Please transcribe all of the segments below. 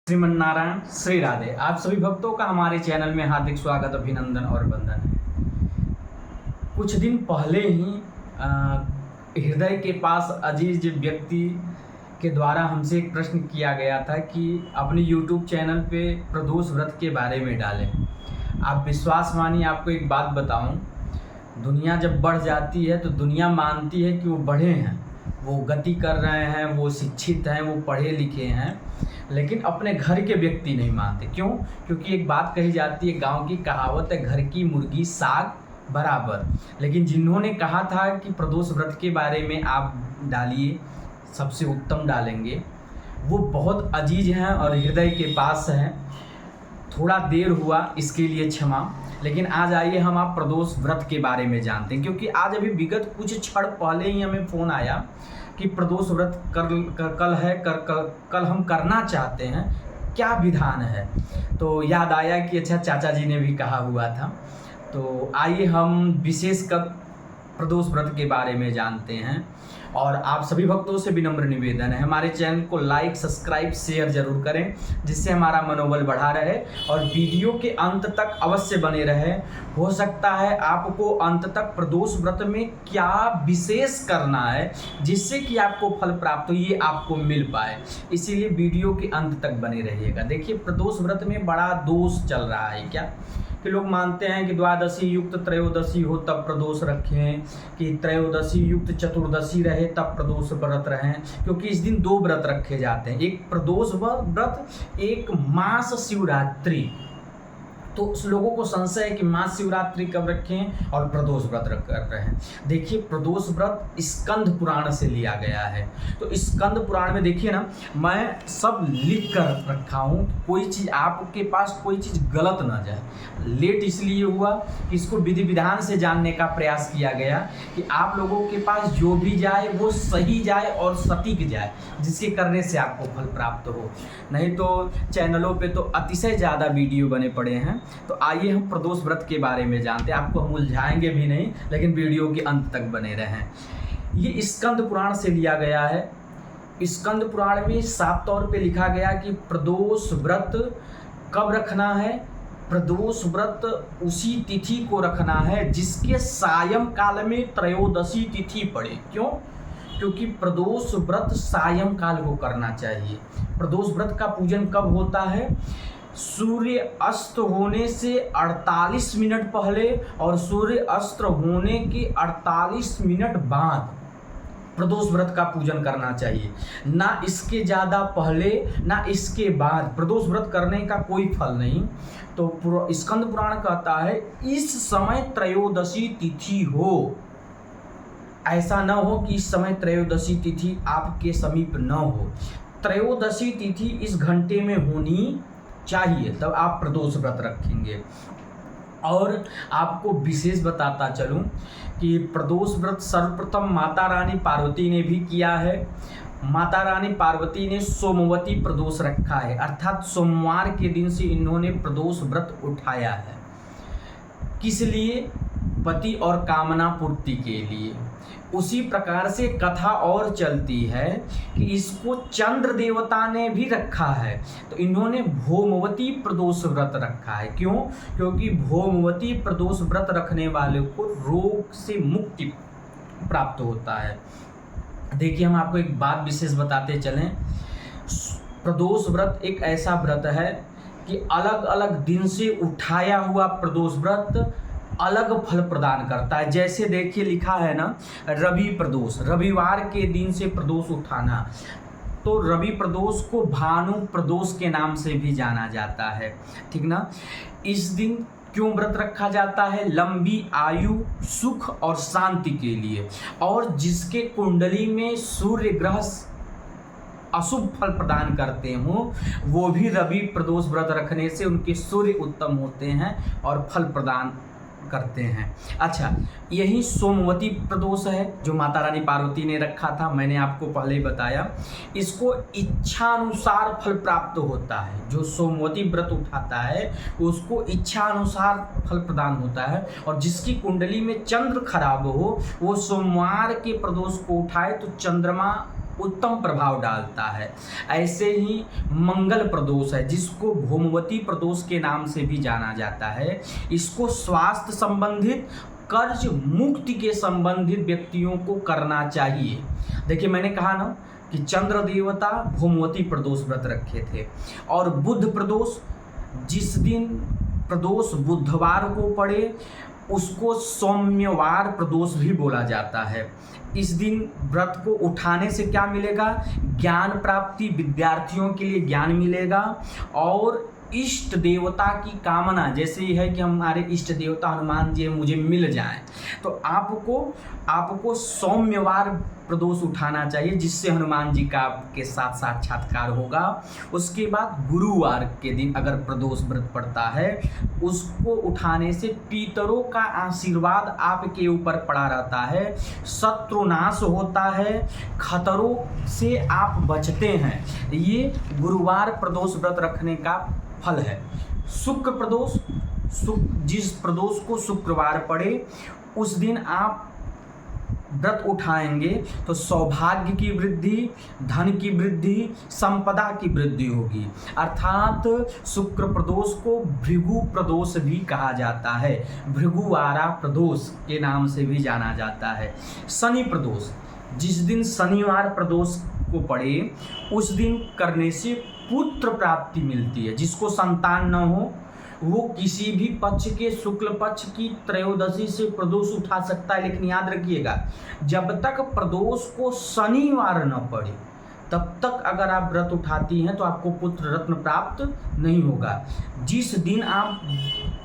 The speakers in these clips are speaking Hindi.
श्रीमन नारायण श्री राधे। आप सभी भक्तों का हमारे चैनल में हार्दिक स्वागत, अभिनंदन और वंदन है। कुछ दिन पहले ही हृदय के पास अजीज व्यक्ति के द्वारा हमसे एक प्रश्न किया गया था कि अपने YouTube चैनल पे प्रदोष व्रत के बारे में डालें। आप विश्वास मानिए, आपको एक बात बताऊं, दुनिया जब बढ़ जाती है तो दुनिया मानती है कि वो बढ़े हैं, वो गति कर रहे हैं, वो शिक्षित हैं, वो पढ़े लिखे हैं, लेकिन अपने घर के व्यक्ति नहीं मानते। क्यों? क्योंकि एक बात कही जाती है, गांव की कहावत है, घर की मुर्गी साग बराबर। लेकिन जिन्होंने कहा था कि प्रदोष व्रत के बारे में आप डालिए, सबसे उत्तम डालेंगे, वो बहुत अजीज हैं और हृदय के पास हैं। थोड़ा देर हुआ, इसके लिए क्षमा। लेकिन आज आइए हम आप प्रदोष व्रत के बारे में जानते हैं, क्योंकि आज अभी विगत कुछ क्षण पहले ही हमें फ़ोन आया कि प्रदोष व्रत कल हम करना चाहते हैं, क्या विधान है। तो याद आया कि अच्छा, चाचा जी ने भी कहा हुआ था। तो आइए हम विशेषकर प्रदोष व्रत के बारे में जानते हैं। और आप सभी भक्तों से विनम्र निवेदन है, हमारे चैनल को लाइक, सब्सक्राइब, शेयर जरूर करें, जिससे हमारा मनोबल बढ़ा रहे और वीडियो के अंत तक अवश्य बने रहे। हो सकता है आपको अंत तक प्रदोष व्रत में क्या विशेष करना है जिससे कि आपको फल प्राप्त हो, ये आपको मिल पाए, इसीलिए वीडियो के अंत तक बने रहिएगा। देखिए, प्रदोष व्रत में बड़ा दोष चल रहा है क्या कि लोग मानते हैं कि द्वादशी युक्त त्रयोदशी हो तब प्रदोष रखें, कि त्रयोदशी युक्त चतुर्दशी रहे तब प्रदोष व्रत रहें, क्योंकि इस दिन दो व्रत रखे जाते हैं, एक प्रदोष व्रत, एक मास शिवरात्रि। तो उस लोगों को संशय है कि मास शिवरात्रि कब रखें और प्रदोष व्रत कर रहे हैं। देखिए, प्रदोष व्रत स्कंद पुराण से लिया गया है। तो स्कंद पुराण में देखिए ना, मैं सब लिख कर रखा हूँ, कोई चीज़ आपके पास कोई चीज़ गलत ना जाए। लेट इसलिए हुआ कि इसको विधि विधान से जानने का प्रयास किया गया कि आप लोगों के पास जो भी जाए वो सही जाए और सटीक जाए, जिसके करने से आपको फल प्राप्त हो। नहीं तो चैनलों पे तो अतिशय ज़्यादा वीडियो बने पड़े हैं। तो आइए हम प्रदोष व्रत के बारे में जानते हैं। आपको हम उलझाएंगे भी नहीं, लेकिन वीडियो के अंत तक बने रहें। ये स्कंद पुराण से लिया गया है। स्कंद पुराण में साफ तौर पे लिखा गया कि प्रदोष व्रत कब रखना है। प्रदोष व्रत उसी तिथि को रखना है जिसके सायं काल में त्रयोदशी तिथि पड़े। क्यों? क्योंकि प्रदोष व्रत सायं काल को करना चाहिए। प्रदोष व्रत का पूजन कब होता है? सूर्य अस्त होने से 48 मिनट पहले और सूर्य अस्त होने के 48 मिनट बाद प्रदोष व्रत का पूजन करना चाहिए, ना इसके ज़्यादा पहले ना इसके बाद। प्रदोष व्रत करने का कोई फल नहीं। तो स्कंद पुराण कहता है इस समय त्रयोदशी तिथि हो। ऐसा न हो कि इस समय त्रयोदशी तिथि आपके समीप न हो। त्रयोदशी तिथि इस घंटे में होनी चाहिए, तब आप प्रदोष व्रत रखेंगे। और आपको विशेष बताता चलूं कि प्रदोष व्रत सर्वप्रथम माता रानी पार्वती ने भी किया है। माता रानी पार्वती ने सोमवती प्रदोष रखा है, अर्थात सोमवार के दिन से इन्होंने प्रदोष व्रत उठाया है। किस लिए? पति और कामना पूर्ति के लिए। उसी प्रकार से कथा और चलती है कि इसको चंद्र देवता ने भी रखा है, तो इन्होंने भौमवती प्रदोष व्रत रखा है। क्यों? क्योंकि भौमवती प्रदोष व्रत रखने वाले को रोग से मुक्ति प्राप्त होता है। देखिए, हम आपको एक बात विशेष बताते चलें। प्रदोष व्रत एक ऐसा व्रत है कि अलग अलग दिन से उठाया हुआ प्रदोष व्रत अलग फल प्रदान करता है। जैसे देखिए, लिखा है ना, रवि प्रदोष, रविवार के दिन से प्रदोष उठाना, तो रवि प्रदोष को भानु प्रदोष के नाम से भी जाना जाता है, ठीक ना। इस दिन क्यों व्रत रखा जाता है? लंबी आयु, सुख और शांति के लिए। और जिसके कुंडली में सूर्य ग्रह अशुभ फल प्रदान करते हों, वो भी रवि प्रदोष व्रत रखने से उनके सूर्य उत्तम होते हैं और फल प्रदान करते हैं। अच्छा, यही सोमवती प्रदोष है जो माता रानी पार्वती ने रखा था, मैंने आपको पहले ही बताया। इसको इच्छा अनुसार फल प्राप्त होता है। जो सोमवती व्रत उठाता है उसको इच्छा अनुसार फल प्रदान होता है। और जिसकी कुंडली में चंद्र खराब हो, वो सोमवार के प्रदोष को उठाए तो चंद्रमा उत्तम प्रभाव डालता है। ऐसे ही मंगल प्रदोष है, जिसको भौमवती प्रदोष के नाम से भी जाना जाता है। इसको स्वास्थ्य संबंधित, कर्ज मुक्ति के संबंधित व्यक्तियों को करना चाहिए। देखिए मैंने कहा ना कि चंद्र देवता भौमवती प्रदोष व्रत रखे थे। और बुध प्रदोष, जिस दिन प्रदोष बुधवार को पड़े उसको सौम्यवार प्रदोष भी बोला जाता है। इस दिन व्रत को उठाने से क्या मिलेगा? ज्ञान प्राप्ति, विद्यार्थियों के लिए ज्ञान मिलेगा। और इष्ट देवता की कामना, जैसे ये है कि हमारे इष्ट देवता हनुमान जी मुझे मिल जाएं, तो आपको सौम्यवार प्रदोष उठाना चाहिए, जिससे हनुमान जी का आपके साथ साक्षात्कार होगा। उसके बाद गुरुवार के दिन अगर प्रदोष व्रत पड़ता है, उसको उठाने से पितरों का आशीर्वाद आपके ऊपर पड़ा रहता है, शत्रुनाश होता है, खतरों से आप बचते हैं। ये गुरुवार प्रदोष व्रत रखने का फल है। शुक्र प्रदोष, जिस प्रदोष को शुक्रवार पड़े उस दिन आप व्रत उठाएंगे तो सौभाग्य की वृद्धि, धन की वृद्धि, संपदा की वृद्धि होगी। अर्थात शुक्र प्रदोष को भृगु प्रदोष भी कहा जाता है, भृगुवारा प्रदोष के नाम से भी जाना जाता है। शनि प्रदोष, जिस दिन शनिवार प्रदोष को पड़े उस दिन करने से पुत्र प्राप्ति मिलती है। जिसको संतान न हो वो किसी भी पक्ष के शुक्ल पक्ष की त्रयोदशी से प्रदोष उठा सकता है, लेकिन याद रखिएगा जब तक प्रदोष को शनिवार न पड़े तब तक अगर आप व्रत उठाती हैं तो आपको पुत्र रत्न प्राप्त नहीं होगा। जिस दिन आप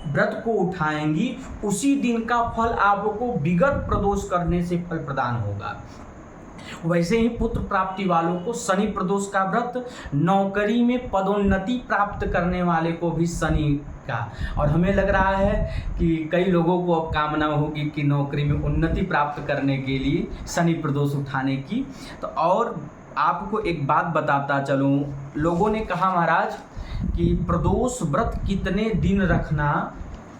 व्रत को उठाएंगी उसी दिन का फल आपको विगत प्रदोष करने से फल प्रदान होगा। वैसे ही पुत्र प्राप्ति वालों को शनि प्रदोष का व्रत, नौकरी में पदोन्नति प्राप्त करने वाले को भी शनि का, और हमें लग रहा है कि कई लोगों को अब कामना होगी कि नौकरी में उन्नति प्राप्त करने के लिए शनि प्रदोष उठाने की। तो और आपको एक बात बताता चलूँ, लोगों ने कहा महाराज कि प्रदोष व्रत कितने दिन रखना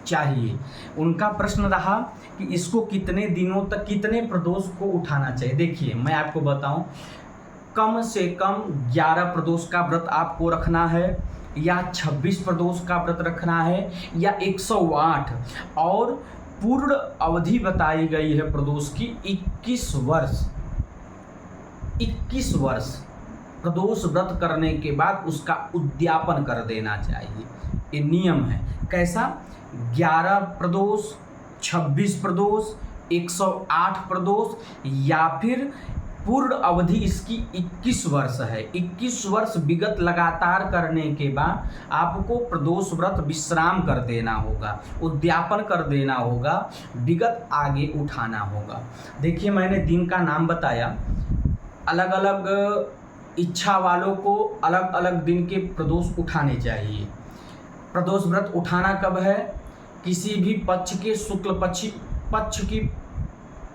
चाहिए। उनका प्रश्न रहा कि इसको कितने दिनों तक, कितने प्रदोष को उठाना चाहिए। देखिए मैं आपको बताऊं, कम से कम 11 प्रदोष का व्रत आपको रखना है, या 26 प्रदोष का व्रत रखना है, या 108। और पूर्ण अवधि बताई गई है प्रदोष की 21 वर्ष। 21 वर्ष प्रदोष व्रत करने के बाद उसका उद्यापन कर देना चाहिए, ये नियम है। कैसा? 11 प्रदोष, 26 प्रदोष, 108 प्रदोष, या फिर पूर्ण अवधि इसकी 21 वर्ष है। 21 वर्ष विगत लगातार करने के बाद आपको प्रदोष व्रत विश्राम कर देना होगा, उद्यापन कर देना होगा, विगत आगे उठाना होगा। देखिए मैंने दिन का नाम बताया, अलग अलग इच्छा वालों को अलग अलग दिन के प्रदोष उठाने चाहिए। प्रदोष व्रत उठाना कब है? किसी भी पक्ष के शुक्ल पक्ष की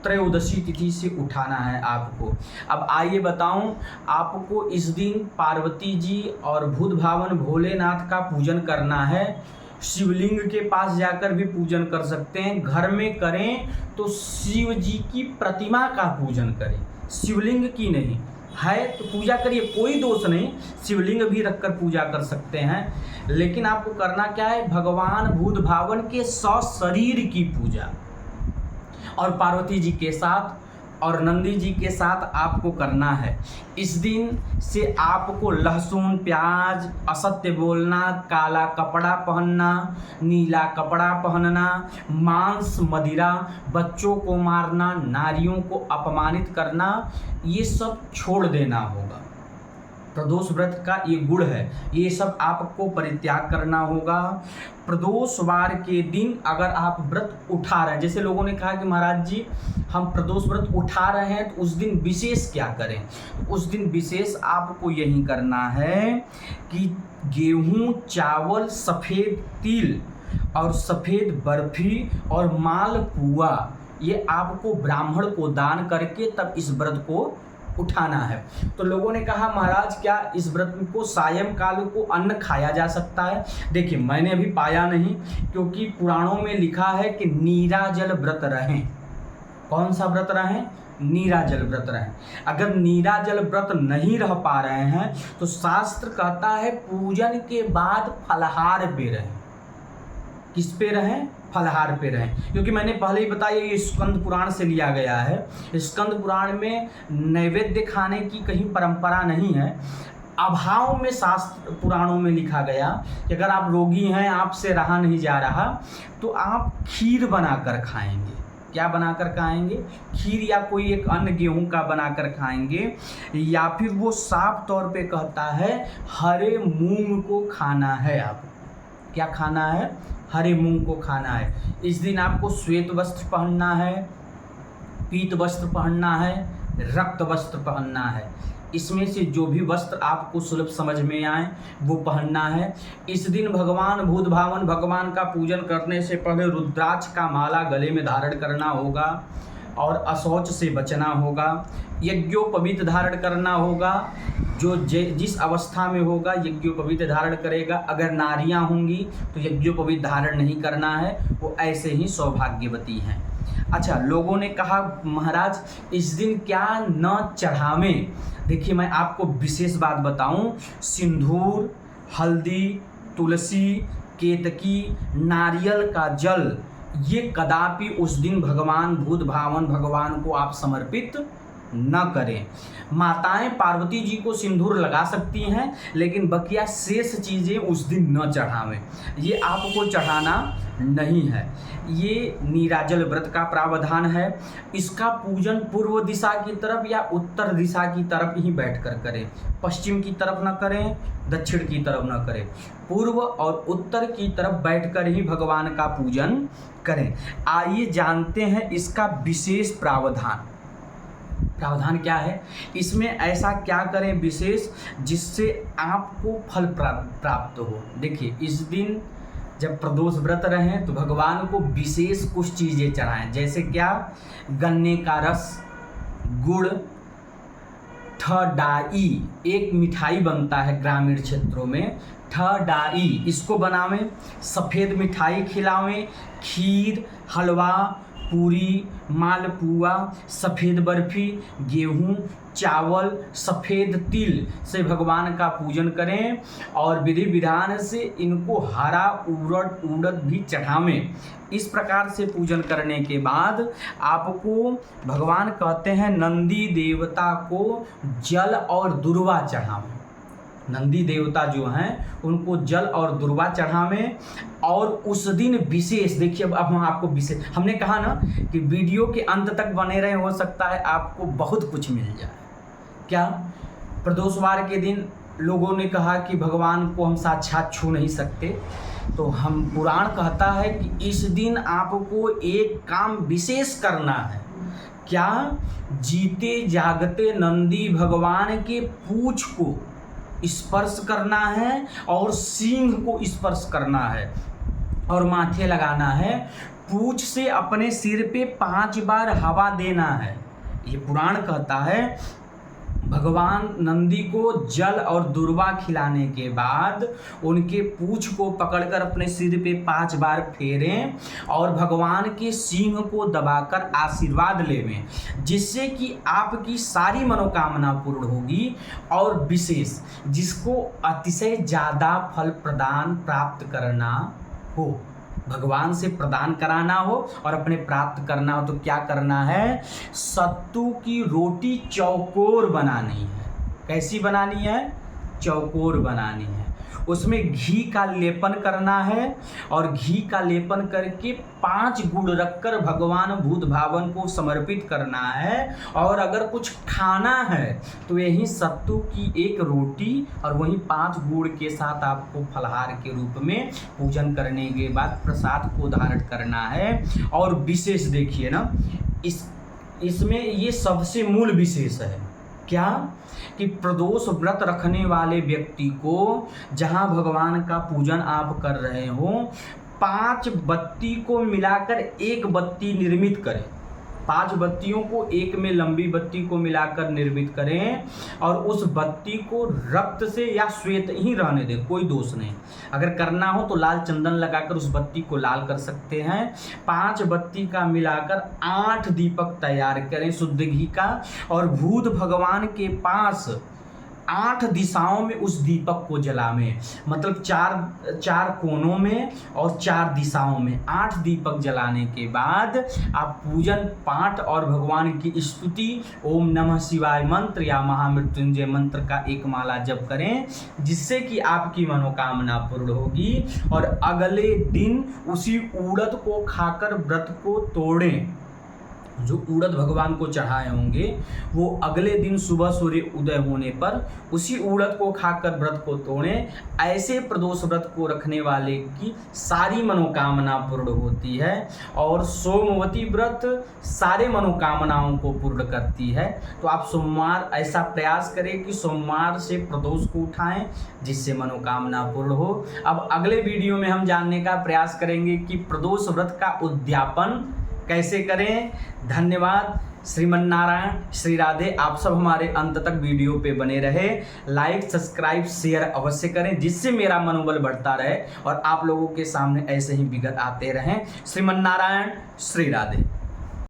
त्रयोदशी तिथि से उठाना है आपको। अब आइए बताऊं, आपको इस दिन पार्वती जी और भूत भावन भोलेनाथ का पूजन करना है। शिवलिंग के पास जाकर भी पूजन कर सकते हैं, घर में करें तो शिव जी की प्रतिमा का पूजन करें, शिवलिंग की नहीं है तो पूजा करिए, कोई दोष नहीं, शिवलिंग भी रखकर पूजा कर सकते हैं। लेकिन आपको करना क्या है? भगवान भूत भावन के सशरीर की पूजा, और पार्वती जी के साथ और नंदी जी के साथ आपको करना है। इस दिन से आपको लहसुन, प्याज, असत्य बोलना, काला कपड़ा पहनना, नीला कपड़ा पहनना, मांस, मदिरा, बच्चों को मारना, नारियों को अपमानित करना, ये सब छोड़ देना होगा। प्रदोष व्रत का ये गुण है, ये सब आपको परित्याग करना होगा। प्रदोषवार के दिन अगर आप व्रत उठा रहे हैं, जैसे लोगों ने कहा कि महाराज जी हम प्रदोष व्रत उठा रहे हैं तो उस दिन विशेष क्या करें? उस दिन विशेष आपको यही करना है कि गेहूं, चावल, सफ़ेद तिल और सफ़ेद बर्फी और मालपुआ, ये आपको ब्राह्मण को दान करके तब इस व्रत को उठाना है। तो लोगों ने कहा महाराज क्या इस व्रत को सायंकाल को अन्न खाया जा सकता है? देखिए मैंने अभी पाया नहीं, क्योंकि पुराणों में लिखा है कि नीराजल व्रत रहें। कौन सा व्रत रहें? नीराजल व्रत रहें। अगर नीराजल व्रत नहीं रह पा रहे हैं तो शास्त्र कहता है पूजन के बाद फलाहार पे रहें। किस पे रहें? फलाहार पे रहें, क्योंकि मैंने पहले ही बताया ये स्कंद पुराण से लिया गया है। स्कंद पुराण में नैवेद्य खाने की कहीं परंपरा नहीं है, अभाव में शास्त्र पुराणों में लिखा गया कि अगर आप रोगी हैं, आपसे रहा नहीं जा रहा, तो आप खीर बनाकर खाएंगे। क्या बनाकर खाएंगे? खीर या कोई एक अन्न गेहूं का बनाकर खाएंगे, या फिर वो साफ तौर पे कहता है हरे मूंग को खाना है। आपको क्या खाना है? हरे मूंग को खाना है। इस दिन आपको श्वेत वस्त्र पहनना है, पीत वस्त्र पहनना है, रक्त वस्त्र पहनना है। इसमें से जो भी वस्त्र आपको सुलभ समझ में आए वो पहनना है। इस दिन भगवान भूत भावन भगवान का पूजन करने से पहले रुद्राक्ष का माला गले में धारण करना होगा और अशौच से बचना होगा। यज्ञोपवीत धारण करना होगा। जो जिस अवस्था में होगा यज्ञोपवीत धारण करेगा। अगर नारियां होंगी तो यज्ञोपवीत धारण नहीं करना है, वो ऐसे ही सौभाग्यवती हैं। अच्छा, लोगों ने कहा महाराज इस दिन क्या न चढ़ावें। देखिए मैं आपको विशेष बात बताऊं, सिंदूर, हल्दी, तुलसी, केतकी, नारियल का जल, ये कदापि उस दिन भगवान भूत भावन भगवान को आप समर्पित न करें। माताएं पार्वती जी को सिंदूर लगा सकती हैं, लेकिन बकिया शेष चीज़ें उस दिन न चढ़ावें। ये आपको चढ़ाना नहीं है। ये नीराजल व्रत का प्रावधान है। इसका पूजन पूर्व दिशा की तरफ या उत्तर दिशा की तरफ ही बैठकर करें। पश्चिम की तरफ न करें, दक्षिण की तरफ न करें, पूर्व और उत्तर की तरफ बैठकर ही भगवान का पूजन करें। आइए जानते हैं इसका विशेष प्रावधान। प्रावधान क्या है? इसमें ऐसा क्या करें विशेष जिससे आपको फल प्राप्त हो। देखिए इस दिन जब प्रदोष व्रत रहें तो भगवान को विशेष कुछ चीज़ें चढ़ाएं। जैसे क्या? गन्ने का रस, गुड़, ठडाई, एक मिठाई बनता है ग्रामीण क्षेत्रों में, ठडाई, इसको बनावें। सफ़ेद मिठाई खिलावें, खीर, हलवा, पूरी, मालपुआ, सफ़ेद बर्फी, गेहूं, चावल, सफ़ेद तिल से भगवान का पूजन करें और विधि विधान से इनको हरा उड़द भी चढ़ावें। इस प्रकार से पूजन करने के बाद आपको भगवान कहते हैं नंदी देवता को जल और दुर्वा चढ़ावें। नंदी देवता जो हैं उनको जल और दुर्वा चढ़ावें। और उस दिन विशेष, देखिए अब हम आपको विशेष, हमने कहा ना कि वीडियो के अंत तक बने रहे, हो सकता है आपको बहुत कुछ मिल जाए। क्या? प्रदोषवार के दिन लोगों ने कहा कि भगवान को हम साक्षात छू नहीं सकते, तो हम पुराण कहता है कि इस दिन आपको एक काम विशेष करना है। क्या? जीते जागते नंदी भगवान के पूंछ को स्पर्श करना है और सींग को स्पर्श करना है और माथे लगाना है। पूंछ से अपने सिर पे 5 बार हवा देना है। ये पुराण कहता है। भगवान नंदी को जल और दुर्वा खिलाने के बाद उनके पूंछ को पकड़कर अपने सिर पे 5 बार फेरें और भगवान के सींग को दबाकर आशीर्वाद लेवें, जिससे कि आपकी सारी मनोकामना पूर्ण होगी। और विशेष जिसको अतिशय ज़्यादा फल प्रदान प्राप्त करना हो, भगवान से प्रदान कराना हो और अपने प्राप्त करना हो, तो क्या करना है? सत्तू की रोटी चौकोर बनानी है। कैसी बनानी है? चौकोर बनानी है। उसमें घी का लेपन करना है और घी का लेपन करके 5 गुड़ रखकर भगवान भूत भावन को समर्पित करना है। और अगर कुछ खाना है तो यही सत्तू की एक रोटी और वहीं 5 गुड़ के साथ आपको फलहार के रूप में पूजन करने के बाद प्रसाद को धारण करना है। और विशेष देखिए ना, इसमें ये सबसे मूल विशेष है। क्या? कि प्रदोष व्रत रखने वाले व्यक्ति को जहाँ भगवान का पूजन आप कर रहे हो, 5 बत्ती को मिलाकर 1 बत्ती निर्मित करें। 5 बत्तियों को एक में लंबी बत्ती को मिलाकर निर्मित करें और उस बत्ती को रक्त से या श्वेत ही रहने दें, कोई दोष नहीं। अगर करना हो तो लाल चंदन लगाकर उस बत्ती को लाल कर सकते हैं। 5 बत्ती का मिलाकर 8 दीपक तैयार करें शुद्ध घी का, और भूत भगवान के पास 8 दिशाओं में उस दीपक को जलावें, मतलब चार कोनों में और 4 दिशाओं में 8 दीपक जलाने के बाद आप पूजन पाठ और भगवान की स्तुति ओम नमः शिवाय मंत्र या महामृत्युंजय मंत्र का एक माला जप करें, जिससे कि आपकी मनोकामना पूर्ण होगी। और अगले दिन उसी उड़द को खाकर व्रत को तोड़ें। जो उड़द भगवान को चढ़ाए होंगे वो अगले दिन सुबह सूर्य उदय होने पर उसी उड़द को खाकर व्रत को तोड़ें। ऐसे प्रदोष व्रत को रखने वाले की सारी मनोकामना पूर्ण होती है, और सोमवती व्रत सारे मनोकामनाओं को पूर्ण करती है। तो आप सोमवार ऐसा प्रयास करें कि सोमवार से प्रदोष को उठाएं, जिससे मनोकामना पूर्ण हो। अब अगले वीडियो में हम जानने का प्रयास करेंगे कि प्रदोष व्रत का उद्यापन कैसे करें। धन्यवाद। श्रीमन नारायण, श्री राधे। आप सब हमारे अंत तक वीडियो पे बने रहे। लाइक, सब्सक्राइब, शेयर अवश्य करें, जिससे मेरा मनोबल बढ़ता रहे और आप लोगों के सामने ऐसे ही विगत आते रहें। श्रीमन नारायण, श्री राधे।